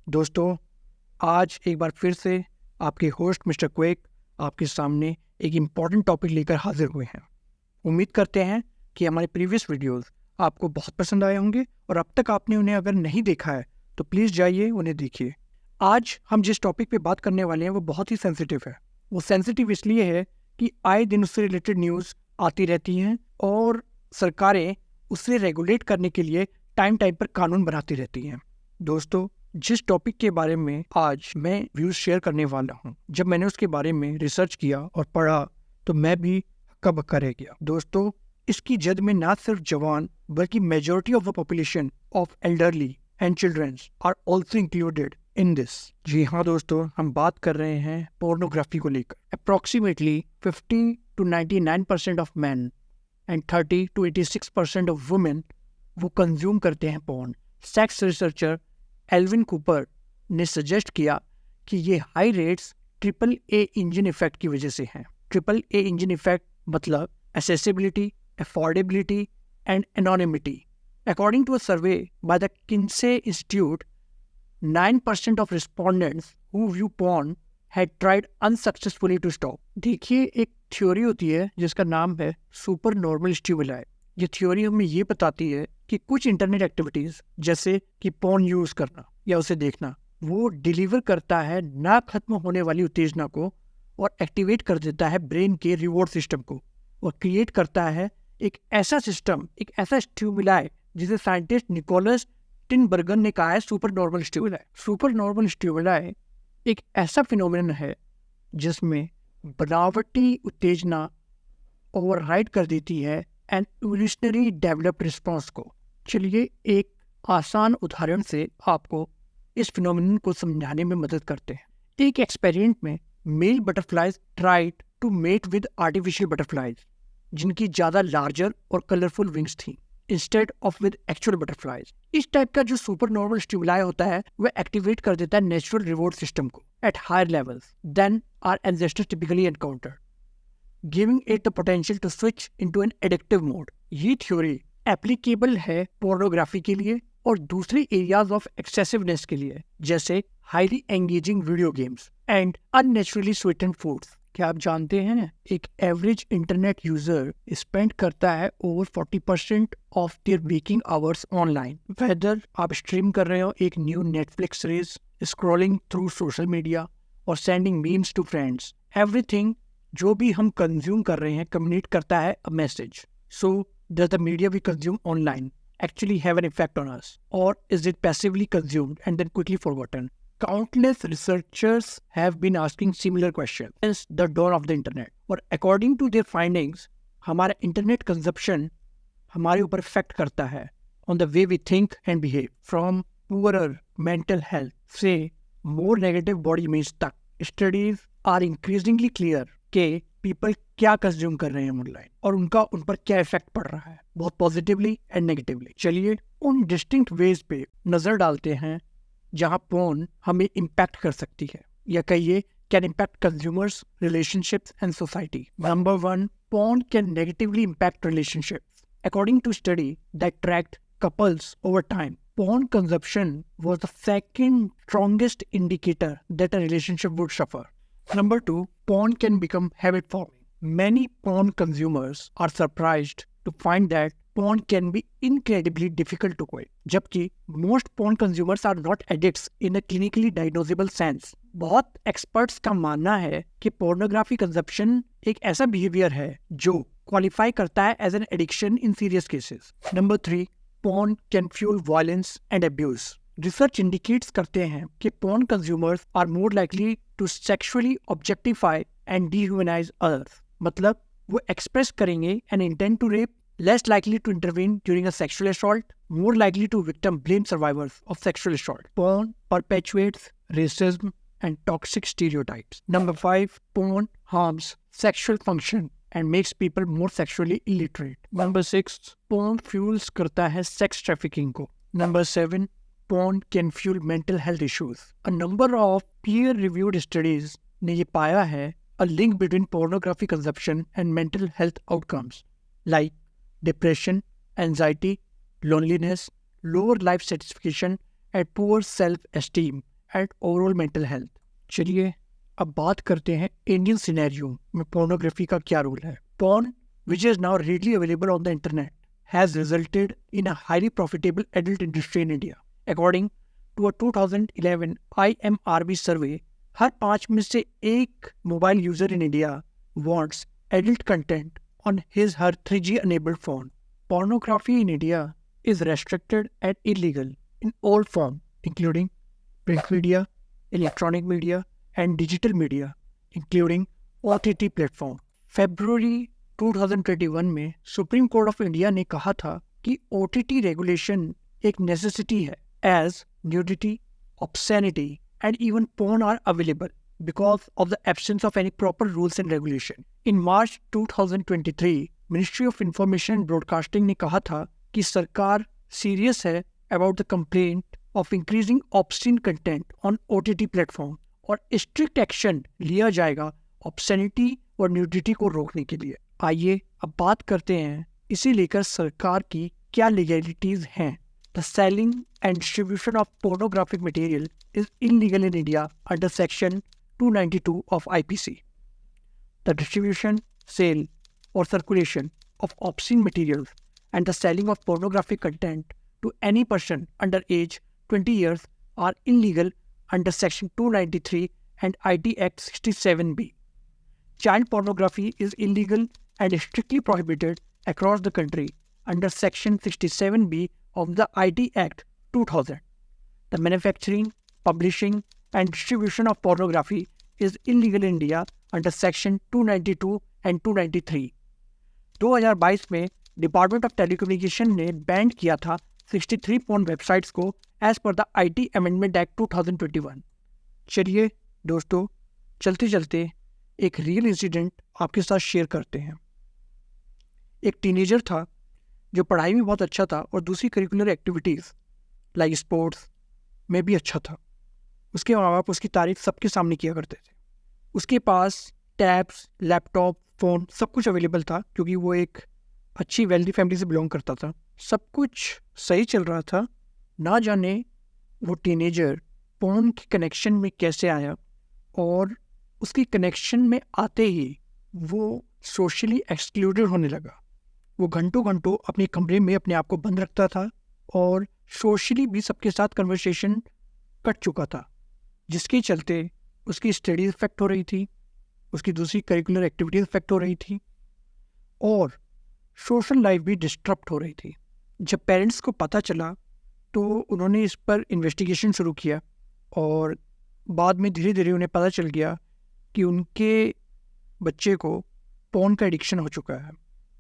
दोस्तों, आज एक बार फिर से आपके होस्ट मिस्टर क्वेक आपके सामने एक इम्पॉर्टेंट टॉपिक लेकर हाजिर हुए हैं। उम्मीद करते हैं कि हमारे प्रीवियस वीडियोस आपको बहुत पसंद आए होंगे और अब तक आपने उन्हें अगर नहीं देखा है तो प्लीज़ जाइए उन्हें देखिए। आज हम जिस टॉपिक पे बात करने वाले हैं वो बहुत ही सेंसिटिव है। वो सेंसिटिव इसलिए है कि आए दिन उससे रिलेटेड न्यूज़ आती रहती हैं और सरकारें उसे रेगुलेट करने के लिए टाइम टाइम पर कानून बनाती रहती हैं। दोस्तों, जिस टॉपिक के बारे में आज मैं व्यूज शेयर करने वाला हूँ, जब मैंने उसके बारे में रिसर्च किया और पढ़ा तो मैं भी हक्का बक्का रह गया। दोस्तों, इसकी जद में ना सिर्फ जवान बल्कि majority of the population of elderly and childrens are also included in this. जी हाँ दोस्तों, हम बात कर रहे हैं पोर्नोग्राफी को लेकर। Approximately 50 to 99% of man and 30 to 86% of women वो कंज्यूम करते हैं porn. Sex researcher Alvin Cooper ने सजेस्ट किया कि ये high rates triple A engine effect की वजह से हैं। ट्रिपल ए इंजन इफेक्ट मतलब accessibility, affordability and anonymity. According to a survey by the Kinsey institute, 9% of respondents who view porn had tried unsuccessfully to stop. देखिए, एक theory होती है जिसका नाम है सुपर नॉर्मल स्टिमुलाई। ये थ्योरी हमें ये बताती है कि कुछ इंटरनेट एक्टिविटीज जैसे कि पोर्न यूज करना या उसे देखना, वो डिलीवर करता है ना खत्म होने वाली उत्तेजना को और एक्टिवेट कर देता है ब्रेन के रिवॉर्ड सिस्टम को और क्रिएट करता है एक ऐसा सिस्टम, एक ऐसा स्टिमुलाई जिसे साइंटिस्ट निकोलस टिनबर्गन ने कहा है super normal stimuli. Super normal stimuli एक ऐसा फिनोमेनन है जिसमें बनावटी उत्तेजना ओवरराइड कर देती है एंड इवोल्यूशनरी डेवलप्ड रिस्पॉन्स को। चलिए एक आसान उदाहरण से आपको इस फिनोमेनन को समझाने में मदद करते हैं। एक एक्सपेरिमेंट में male butterflies tried to mate with artificial butterflies जिनकी ज्यादा लार्जर और कलरफुल विंग्स थी instead of with actual butterflies. इस टाइप का जो सुपर नॉर्मल स्टिमुलाई होता है वह एक्टिवेट कर देता है नेचुरल रिवॉर्ड सिस्टम को at higher levels than our ancestors typically encountered, giving it the potential to switch into an addictive mode. ये थ्योरी एप्लीकेबल है पोर्नोग्राफी के लिए और दूसरे एरियाज ऑफ एक्सेसिवनेस के लिए, जैसे highly engaging video games and unnaturally sweetened foods. क्या आप जानते हैं एक एवरेज इंटरनेट यूजर स्पेंड करता है over 40% of their waking hours online. Whether आप स्ट्रीम कर रहे हो एक new Netflix series, scrolling through social media और sending memes to friends, everything जो भी हम कंज्यूम कर रहे हैं कम्युनिकेट करता है a message. So does the media we consume online actually have an effect on us, or is it passively consumed and then quickly forgotten? Countless researchers have been asking similar questions since the dawn of the internet. और according to their findings, हमारा internet consumption हमारे ऊपर effect करता है on the way we think and behave, from poorer mental health से more negative body image तक। Studies are increasingly clear कि people क्या कंज्यूम कर रहे हैं ऑनलाइन और उनका उन पर क्या इफेक्ट पड़ रहा है, बहुत पॉजिटिवली एंड नेगेटिवली। चलिए उन डिस्टिंक्ट वेज पे नजर डालते हैं जहां पोर्न हमें इम्पैक्ट कर सकती है, या कहिए can impact consumers, relationships and society. Number 1, porn can negatively impact relationships. According to study that tracked couples over time, porn consumption was the second strongest indicator that a relationship would suffer. Number 2, porn can become habit forming. Many porn consumers are surprised to find that porn can be incredibly difficult to quit. जबकि most porn consumers are not addicts in a clinically diagnosable sense. बहुत experts का मानना है कि pornography consumption एक ऐसा behavior है जो qualify करता है as an addiction in serious cases. Number 3, porn can fuel violence and abuse. Research indicates करते हैं कि porn consumers are more likely to sexually objectify and dehumanize others. मतलब वो express करेंगे an intent to rape, less likely to intervene during a sexual assault, more likely to victim blame survivors of sexual assault. Porn perpetuates racism and toxic stereotypes. Number 5, porn harms sexual function and makes people more sexually illiterate. Number 6, porn fuels करता है sex trafficking को. Number 7, porn can fuel mental health issues. A number of peer-reviewed studies ने ये पाया है a link between pornography consumption and mental health outcomes like depression, anxiety, loneliness, lower life satisfaction, and poor self-esteem and overall mental health. चलिए अब बात करते हैं Indian scenario में पोर्नोग्राफी का क्या रोल है। Porn, which is now readily available on the internet, has resulted in a highly profitable adult industry in India. According to a 2011 IMRB survey, हर 5 में से एक mobile user in India wants adult content on his her 3G enabled phone. Pornography in India is restricted and illegal in all forms, including print media, electronic media, and digital media, including OTT platform. फरवरी 2021 में supreme court of India ने कहा था कि OTT regulation एक necessity है, as nudity, obscenity and even porn are available because of the absence of any proper rules and regulation. In March 2023, Ministry of Information and Broadcasting ने कहा था कि सरकार सीरियस है about the complaint of increasing obscene content on OTT platform और strict action लिया जाएगा obscenity और न्यूडिटी को रोकने के लिए। आइए अब बात करते हैं इसे लेकर सरकार की क्या लीगैलिटीज हैं। The selling and distribution of pornographic material is illegal in India under section 292 of IPC। The distribution, sale और circulation of obscene materials and the selling of pornographic content to any person under age 20 years are illegal under section 293 and IT Act 67B. Child pornography is illegal and strictly prohibited across the country under Section 67B of the IT Act 2000. The manufacturing, publishing, and distribution of pornography is illegal in India under Section 292 and 293. 2022 में department of telecommunication ने ban किया था 63 porn websites को as per the IT amendment act 2021। चलिए दोस्तों, चलते चलते एक रियल इंसिडेंट आपके साथ शेयर करते हैं। एक टीनेजर था जो पढ़ाई में बहुत अच्छा था और दूसरी करिकुलर एक्टिविटीज़ लाइक स्पोर्ट्स में भी अच्छा था। उसके माँ बाप उसकी तारीफ सबके सामने किया करते थे। उसके पास टैब्स, लैपटॉप, फ़ोन सब कुछ अवेलेबल था क्योंकि वो एक अच्छी वेल्दी फैमिली से बिलोंग करता था। सब कुछ सही चल रहा था, ना जाने वो टीनेजर पोर्न के कनेक्शन में कैसे आया और उसकी कनेक्शन में आते ही वो सोशली एक्सक्लूडेड होने लगा। वो घंटों घंटों अपने कमरे में अपने आप को बंद रखता था और सोशली भी सबके साथ कन्वर्सेशन कट चुका था, जिसके चलते उसकी स्टडीज इफेक्ट हो रही थी, उसकी दूसरी करिकुलर एक्टिविटीज इफेक्ट हो रही थी और सोशल लाइफ भी डिस्टर्ब हो रही थी। जब पेरेंट्स को पता चला तो उन्होंने इस पर इन्वेस्टिगेशन शुरू किया और बाद में धीरे धीरे उन्हें पता चल गया कि उनके बच्चे को पोर्न का एडिक्शन हो चुका है।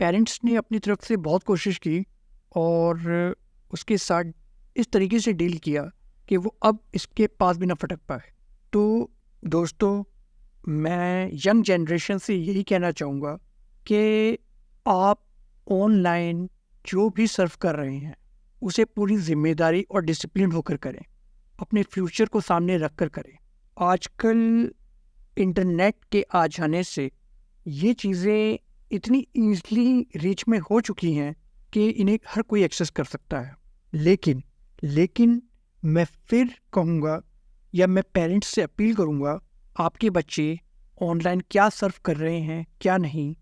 पेरेंट्स ने अपनी तरफ से बहुत कोशिश की और उसके साथ इस तरीके से डील किया कि वो अब इसके पास भी ना फटक पाए। तो दोस्तों, मैं यंग जनरेशन से यही कहना चाहूँगा कि आप ऑनलाइन जो भी सर्व कर रहे हैं उसे पूरी जिम्मेदारी और डिसिप्लिन होकर करें, अपने फ्यूचर को सामने रख कर करें। आजकल इंटरनेट के आ जाने से ये चीज़ें इतनी ईजली रीच में हो चुकी हैं कि इन्हें हर कोई एक्सेस कर सकता है। लेकिन मैं फिर कहूँगा या मैं पेरेंट्स से अपील करूँगा, आपके बच्चे ऑनलाइन क्या सर्व कर रहे हैं क्या नहीं,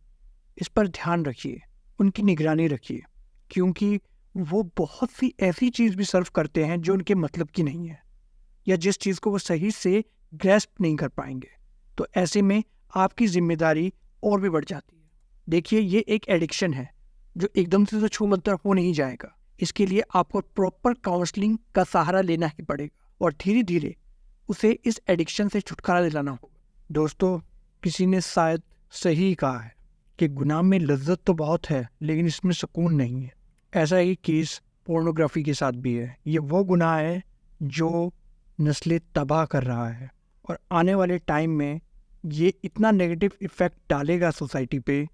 इस पर ध्यान रखिए, उनकी निगरानी रखिए, क्योंकि वो बहुत सी ऐसी चीज़ भी सर्व करते हैं जो उनके मतलब की नहीं है या जिस चीज़ को वो सही से ग्रैस्प नहीं कर पाएंगे। तो ऐसे में आपकी जिम्मेदारी और भी बढ़ जाती है। देखिए, ये एक एडिक्शन है जो एकदम से तो छूमंतर हो नहीं जाएगा। इसके लिए आपको प्रॉपर काउंसलिंग का सहारा लेना ही पड़ेगा और धीरे धीरे उसे इस एडिक्शन से छुटकारा दिलाना होगा। दोस्तों, किसी ने शायद सही कहा है कि गुनाह में लज्जत तो बहुत है लेकिन इसमें सुकून नहीं है। ऐसा ही केस पोर्नोग्राफी के साथ भी है। ये वो गुनाह है जो नस्लें तबाह कर रहा है और आने वाले टाइम में ये इतना नेगेटिव इफ़ेक्ट डालेगा सोसाइटी पे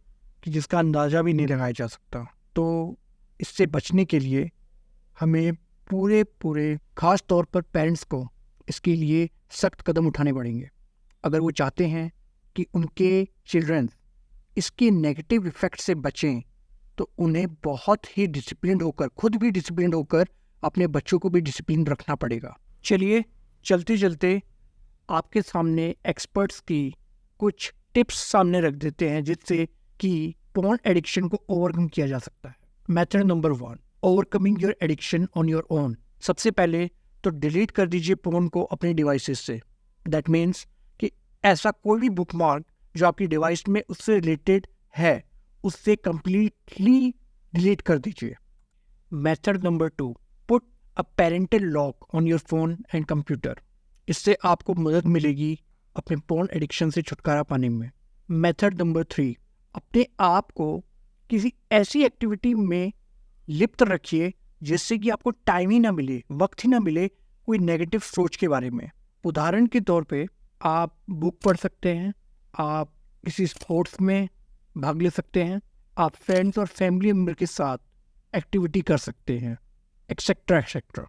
कि जिसका अंदाज़ा भी नहीं लगाया जा सकता। तो इससे बचने के लिए हमें पूरे ख़ास तौर पर पेरेंट्स को इसके लिए सख्त कदम उठाने पड़ेंगे। अगर वो चाहते हैं कि उनके चिल्ड्रन इसके नेगेटिव इफ़ेक्ट से बचें तो उन्हें बहुत ही डिसिप्लिन होकर, खुद भी डिसिप्लिन होकर, अपने बच्चों को भी डिसिप्लिन रखना पड़ेगा। चलिए चलते चलते आपके सामने एक्सपर्ट्स की कुछ टिप्स सामने रख देते हैं जिससे कि पोर्न एडिक्शन को ओवरकम किया जा सकता है। Method number 1, overcoming your addiction on your own. सबसे पहले तो डिलीट कर दीजिए पोर्न को अपने डिवाइसेस से। दैट मीन्स कि ऐसा कोई भी बुकमार्क जो आपकी डिवाइस में उससे रिलेटेड है उससे कंप्लीटली डिलीट कर दीजिए। Method number 2, put a parental lock on your phone and computer. इससे आपको मदद मिलेगी अपने पोर्न एडिक्शन से छुटकारा पाने में। मेथड नंबर 3, अपने आप को किसी ऐसी एक्टिविटी में लिप्त रखिए जिससे कि आपको टाइम ही ना मिले, वक्त ही ना मिले कोई नेगेटिव सोच के बारे में। उदाहरण के तौर पे आप बुक पढ़ सकते हैं, आप किसी स्पोर्ट्स में भाग ले सकते हैं, आप फ्रेंड्स और फैमिली मेम्बर के साथ एक्टिविटी कर सकते हैं, एक्सेट्रा एक्सेट्रा।